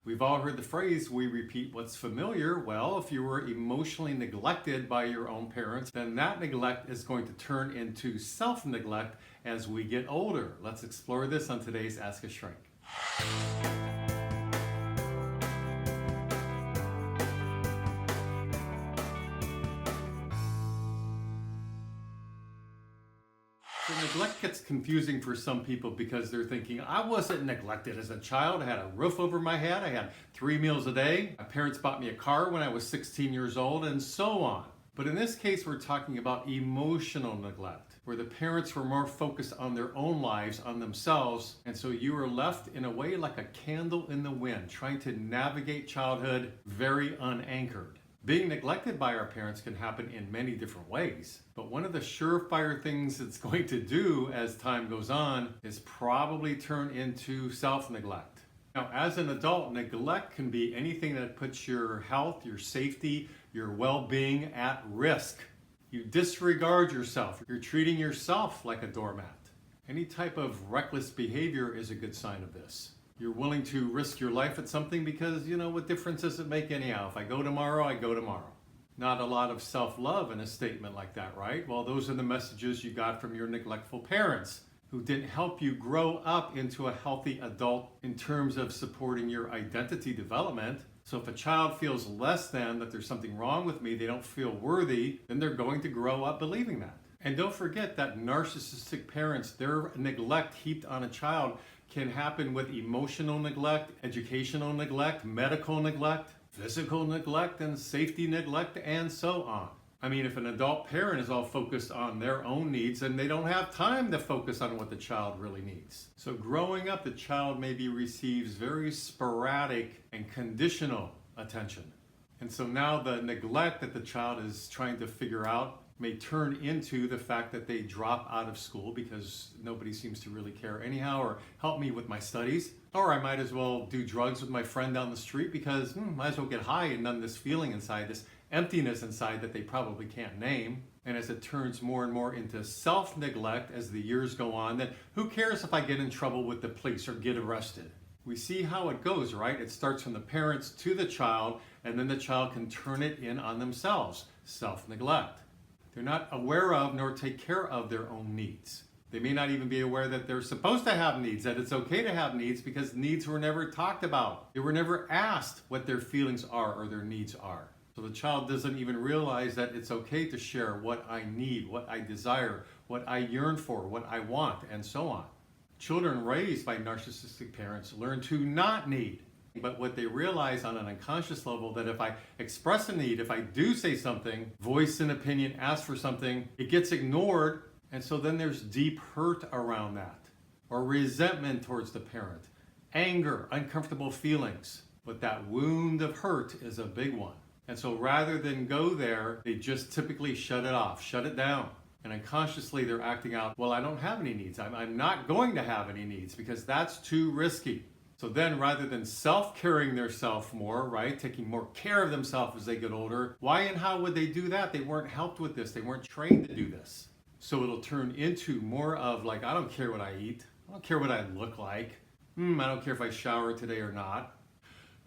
We've all heard the phrase, we repeat what's familiar. Well, if you were emotionally neglected by your own parents, then that neglect is going to turn into self-neglect as we get older. Let's explore this on today's Ask a Shrink. So neglect gets confusing for some people because they're thinking, I wasn't neglected as a child. I had a roof over my head. I had 3 meals a day. My parents bought me a car when I was 16 years old, and so on. But in this case, we're talking about emotional neglect, where the parents were more focused on their own lives, on themselves, and so you were left in a way like a candle in the wind, trying to navigate childhood very unanchored. Being neglected by our parents can happen in many different ways, but one of the surefire things it's going to do as time goes on is probably turn into self-neglect. Now, as an adult, neglect can be anything that puts your health, your safety, your well-being at risk. You disregard yourself. You're treating yourself like a doormat. Any type of reckless behavior is a good sign of this. You're willing to risk your life at something because, what difference does it make anyhow? If I go tomorrow, I go tomorrow. Not a lot of self-love in a statement like that, right? Well, those are the messages you got from your neglectful parents who didn't help you grow up into a healthy adult in terms of supporting your identity development. So if a child feels less than, that there's something wrong with me, they don't feel worthy, then they're going to grow up believing that. And don't forget that narcissistic parents, their neglect heaped on a child can happen with emotional neglect, educational neglect, medical neglect, physical neglect, and safety neglect, and so on. I mean, if an adult parent is all focused on their own needs, then they don't have time to focus on what the child really needs. So growing up, the child maybe receives very sporadic and conditional attention. And so now the neglect that the child is trying to figure out may turn into the fact that they drop out of school because nobody seems to really care anyhow, or help me with my studies. Or I might as well do drugs with my friend down the street because might as well get high and numb this feeling inside, this emptiness inside that they probably can't name. And as it turns more and more into self-neglect as the years go on, then who cares if I get in trouble with the police or get arrested? We see how it goes, right? It starts from the parents to the child, and then the child can turn it in on themselves, self-neglect. They're not aware of nor take care of their own needs. They may not even be aware that they're supposed to have needs, that it's okay to have needs because needs were never talked about. They were never asked what their feelings are or their needs are. So the child doesn't even realize that it's okay to share what I need, what I desire, what I yearn for, what I want, and so on. Children raised by narcissistic parents learn to not need. But what they realize on an unconscious level, that if I express a need, if I do say something, voice an opinion, ask for something, it gets ignored. And so then there's deep hurt around that, or resentment towards the parent, anger, uncomfortable feelings. But that wound of hurt is a big one. And so rather than go there, they just typically shut it off, shut it down. And unconsciously they're acting out, well, I don't have any needs. I'm not going to have any needs because that's too risky. So then rather than self-caring themselves more, right, taking more care of themselves as they get older, why and how would they do that? They weren't helped with this. They weren't trained to do this. So it'll turn into more of like, I don't care what I eat. I don't care what I look like. I don't care if I shower today or not.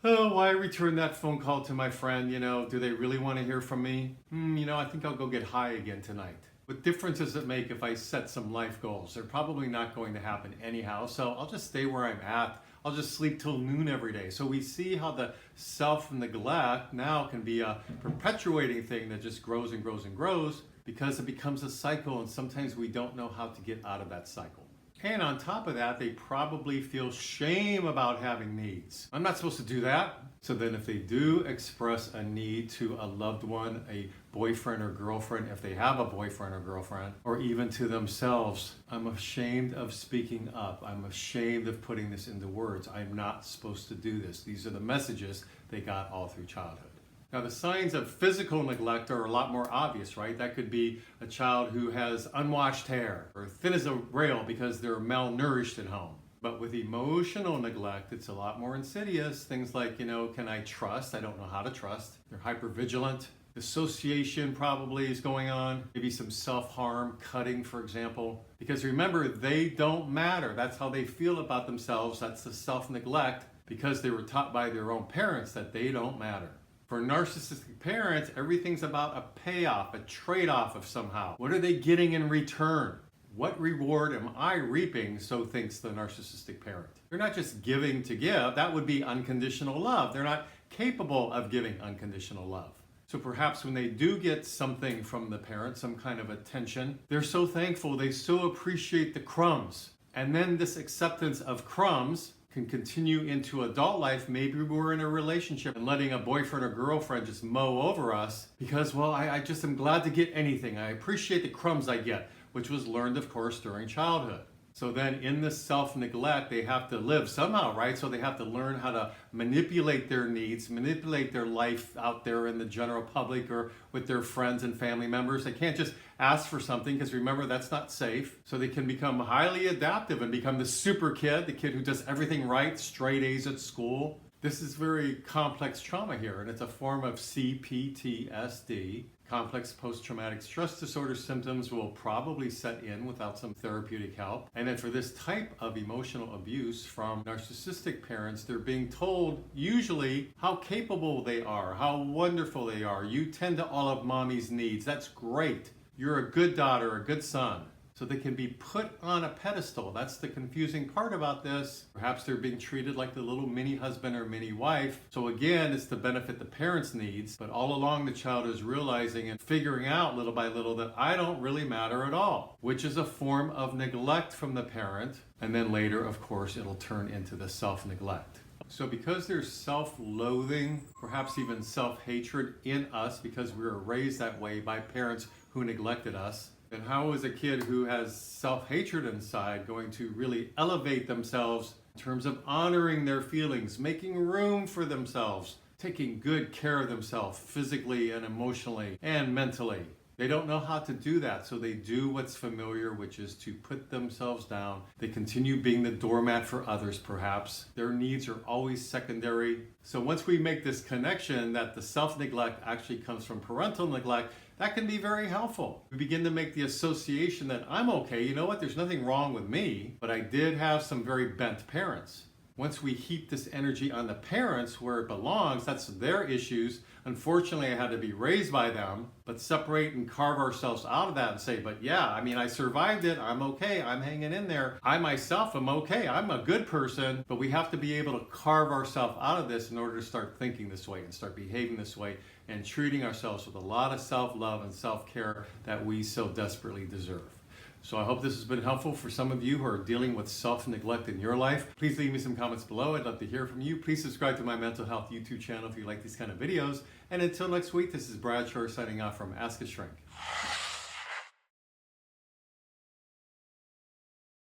Oh, why return that phone call to my friend? Do they really want to hear from me? I think I'll go get high again tonight. What difference does it make if I set some life goals? They're probably not going to happen anyhow, so I'll just stay where I'm at. I'll just sleep till noon every day. So we see how the self-neglect now can be a perpetuating thing that just grows and grows and grows because it becomes a cycle, and sometimes we don't know how to get out of that cycle. And on top of that, they probably feel shame about having needs. I'm not supposed to do that. So then if they do express a need to a loved one, a boyfriend or girlfriend, if they have a boyfriend or girlfriend, or even to themselves, I'm ashamed of speaking up. I'm ashamed of putting this into words. I'm not supposed to do this. These are the messages they got all through childhood. Now, the signs of physical neglect are a lot more obvious, right? That could be a child who has unwashed hair or thin as a rail because they're malnourished at home. But with emotional neglect, it's a lot more insidious. Things like, can I trust? I don't know how to trust. They're hypervigilant. Dissociation probably is going on. Maybe some self-harm, cutting, for example. Because remember, they don't matter. That's how they feel about themselves. That's the self-neglect. because they were taught by their own parents that they don't matter. For narcissistic parents, everything's about a payoff, a trade-off of somehow. What are they getting in return? What reward am I reaping? So thinks the narcissistic parent. They're not just giving to give. That would be unconditional love. They're not capable of giving unconditional love. So perhaps when they do get something from the parent, some kind of attention, they're so thankful, they so appreciate the crumbs. And then this acceptance of crumbs can continue into adult life. Maybe we're in a relationship and letting a boyfriend or girlfriend just mow over us because, well, I just am glad to get anything. I appreciate the crumbs I get, which was learned, of course, during childhood. So then in this self-neglect, they have to live somehow, right? So they have to learn how to manipulate their needs, manipulate their life out there in the general public or with their friends and family members. They can't just ask for something because remember, that's not safe. So they can become highly adaptive and become the super kid, the kid who does everything right, straight A's at school. This is very complex trauma here, and it's a form of CPTSD. Complex post-traumatic stress disorder symptoms will probably set in without some therapeutic help. And then for this type of emotional abuse from narcissistic parents, they're being told usually how capable they are, how wonderful they are. You tend to all of mommy's needs. That's great. You're a good daughter, a good son. So they can be put on a pedestal. That's the confusing part about this. Perhaps they're being treated like the little mini husband or mini wife. So again, it's to benefit the parents' needs, but all along the child is realizing and figuring out little by little that I don't really matter at all, which is a form of neglect from the parent. And then later, of course, it'll turn into the self-neglect. So because there's self-loathing, perhaps even self-hatred in us because we were raised that way by parents who neglected us, and how is a kid who has self-hatred inside going to really elevate themselves in terms of honoring their feelings, making room for themselves, taking good care of themselves physically and emotionally and mentally? They don't know how to do that, so they do what's familiar, which is to put themselves down. They continue being the doormat for others, perhaps. Their needs are always secondary. So once we make this connection that the self-neglect actually comes from parental neglect, that can be very helpful. We begin to make the association that I'm okay, you know what, there's nothing wrong with me, but I did have some very bent parents. Once we heap this energy on the parents where it belongs, that's their issues. Unfortunately, I had to be raised by them, but separate and carve ourselves out of that and say, but yeah, I mean, I survived it. I'm okay. I'm hanging in there. I myself am okay. I'm a good person, but we have to be able to carve ourselves out of this in order to start thinking this way and start behaving this way and treating ourselves with a lot of self-love and self-care that we so desperately deserve. So I hope this has been helpful for some of you who are dealing with self-neglect in your life. Please leave me some comments below. I'd love to hear from you. Please subscribe to my mental health YouTube channel if you like these kind of videos. And until next week, this is Brad Shore signing off from Ask a Shrink.